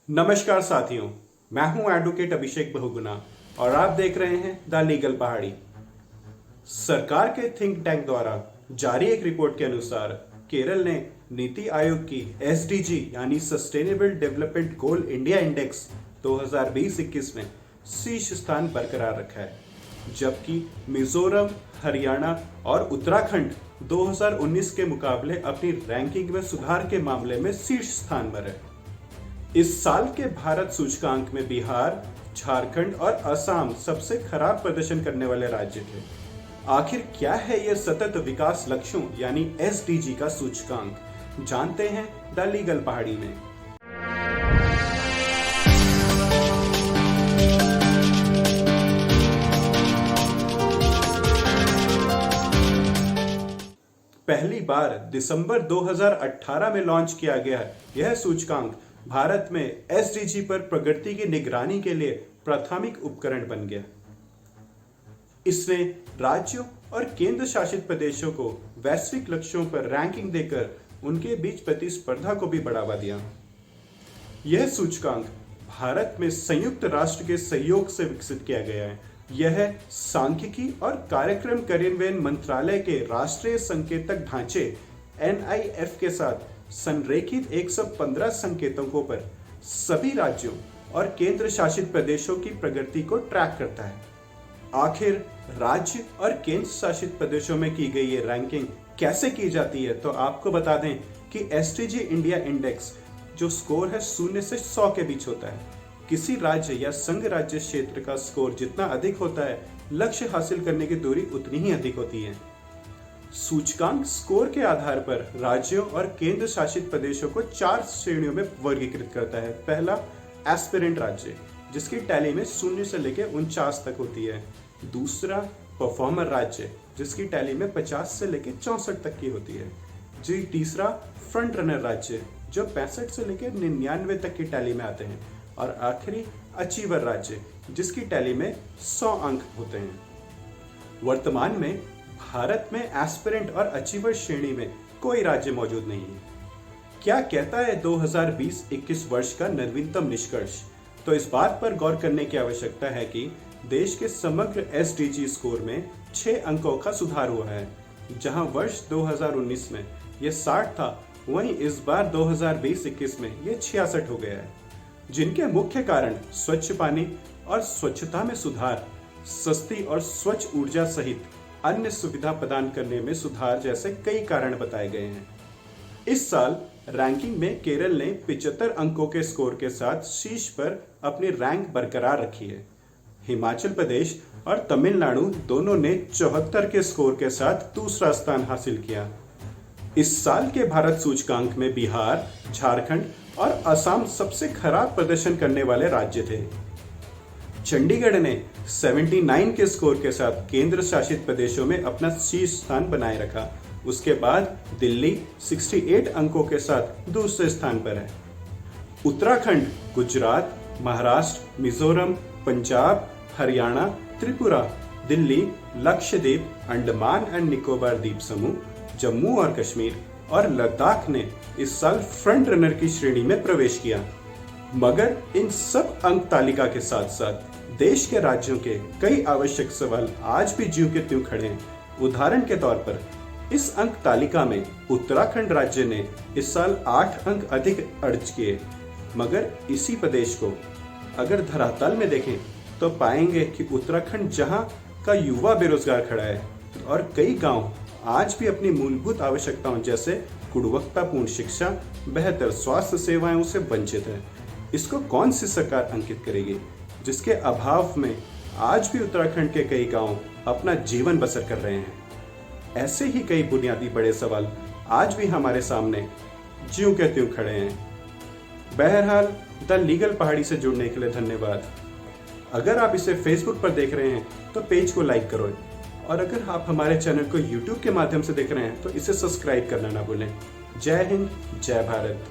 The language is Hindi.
नमस्कार साथियों, मैं हूं एडवोकेट अभिषेक बहुगुणा और आप देख रहे हैं द लीगल पहाड़ी। सरकार के थिंक टैंक द्वारा जारी एक रिपोर्ट के अनुसार केरल ने नीति आयोग की एसडीजी यानी sustainable development goal India index 2020-21 में शीर्ष स्थान बरकरार रखा है, जबकि मिजोरम, हरियाणा और उत्तराखंड 2019 के मुकाबले अपनी रैंकिंग में सुधार के मामले में शीर्ष स्थान पर है। इस साल के भारत सूचकांक में बिहार, झारखंड और असम सबसे खराब प्रदर्शन करने वाले राज्य थे। आखिर क्या है यह सतत विकास लक्ष्यों यानी एसडीजी का सूचकांक, जानते हैं द लीगल पहाड़ी में। पहली बार दिसंबर 2018 में लॉन्च किया गया यह सूचकांक भारत में एसडीजी पर प्रगति की निगरानी के लिए प्राथमिक उपकरण बन गया। इसने राज्यों और केंद्र शासित प्रदेशों को वैश्विक लक्ष्यों पर रैंकिंग देकर उनके बीच प्रतिस्पर्धा को भी बढ़ावा दिया। यह सूचकांक भारत में संयुक्त राष्ट्र के सहयोग से विकसित किया गया है। यह सांख्यिकी और कार्यक्रम कार्यान्वयन मंत्रालय के राष्ट्रीय संकेतक ढांचे NIF के साथ संरेखित 115 संकेतकों पर सभी राज्यों और केंद्र शासित प्रदेशों की प्रगति को ट्रैक करता है। आखिर राज्य और केंद्र शासित प्रदेशों में की गई ये रैंकिंग कैसे की जाती है, तो आपको बता दें कि एसडीजी इंडिया इंडेक्स जो स्कोर है 0 से 100 के बीच होता है। किसी राज्य या संघ राज्य क्षेत्र का स्कोर जितना अधिक होता है, लक्ष्य हासिल करने की दूरी उतनी ही अधिक होती है। सूचकांक स्कोर के आधार पर राज्यों और केंद्र शासित प्रदेशों को 4 श्रेणियों में वर्गीकृत करता है। पहला, एस्पिरेंट राज्य, जिसकी टैली में 0 से लेकर 49 तक होती है। दूसरा, परफॉर्मर राज्य, जिसकी टैली में 50 से लेकर 64 तक की होती है। जी तीसरा, फ्रंट रनर राज्य, जो 65 से लेकर 99 तक की टैली में आते हैं। और आखिरी, अचीवर राज्य, जिसकी टैली में 100 अंक होते हैं। वर्तमान में भारत में एस्पिरेंट और अचीवर श्रेणी में कोई राज्य मौजूद नहीं है। क्या कहता है 2020-21 वर्ष का नवीनतम निष्कर्ष? तो इस बात पर गौर करने की आवश्यकता है कि देश के समग्र एसडीजी स्कोर में 6 अंकों का सुधार हुआ है। जहां वर्ष 2019 में यह 60 था, वहीं इस बार 2020-21 में यह 66 हो गया है, जिनके मुख्य कारण स्वच्छ पानी और स्वच्छता में सुधार, सस्ती और स्वच्छ ऊर्जा सहित अन्य सुविधा प्रदान करने में सुधार जैसे कई कारण बताए गए हैं। इस साल रैंकिंग में केरल ने 75 अंकों के स्कोर के साथ शीर्ष पर अपनी रैंक बरकरार रखी है। हिमाचल प्रदेश और तमिलनाडु दोनों ने 74 के स्कोर के साथ दूसरा स्थान हासिल किया। इस साल के भारत सूचकांक में बिहार, झारखंड और असम सबसे खराब प्रदर्शन करने वाले राज्य थे। चंडीगढ़ ने 79 के स्कोर के साथ केंद्र शासित प्रदेशों में अपना शीर्ष स्थान बनाए रखा। उसके बाद दिल्ली 68 अंकों के साथ दूसरे स्थान पर है। उत्तराखंड, गुजरात, महाराष्ट्र, मिजोरम, पंजाब, हरियाणा, त्रिपुरा, दिल्ली, लक्षद्वीप, अंडमान एंड निकोबार द्वीप समूह, जम्मू और कश्मीर और लद्दाख ने इस साल फ्रंट रनर की श्रेणी में प्रवेश किया। मगर इन सब अंक तालिका के साथ साथ देश के राज्यों के कई आवश्यक सवाल आज भी ज्यों के त्यों खड़े हैं। उदाहरण के तौर पर इस अंक तालिका में उत्तराखंड राज्य ने इस साल 8 अंक अधिक अर्ज किए। मगर इसी प्रदेश को अगर धरातल में देखें तो पाएंगे कि उत्तराखंड जहां का युवा बेरोजगार खड़ा है और कई गांव आज भी अपनी मूलभूत आवश्यकताओं जैसे गुणवत्तापूर्ण शिक्षा, बेहतर स्वास्थ्य सेवाओं से वंचित है। इसको कौन सी सरकार अंकित करेगी, जिसके अभाव में आज भी उत्तराखंड के कई गांव अपना जीवन बसर कर रहे हैं। ऐसे ही कई बुनियादी बड़े सवाल आज भी हमारे सामने ज्यों के त्यों खड़े हैं। बहरहाल, द लीगल पहाड़ी से जुड़ने के लिए धन्यवाद। अगर आप इसे फेसबुक पर देख रहे हैं तो पेज को लाइक करो, और अगर आप हमारे चैनल को यूट्यूब के माध्यम से देख रहे हैं तो इसे सब्सक्राइब करना ना भूलें। जय हिंद, जय भारत।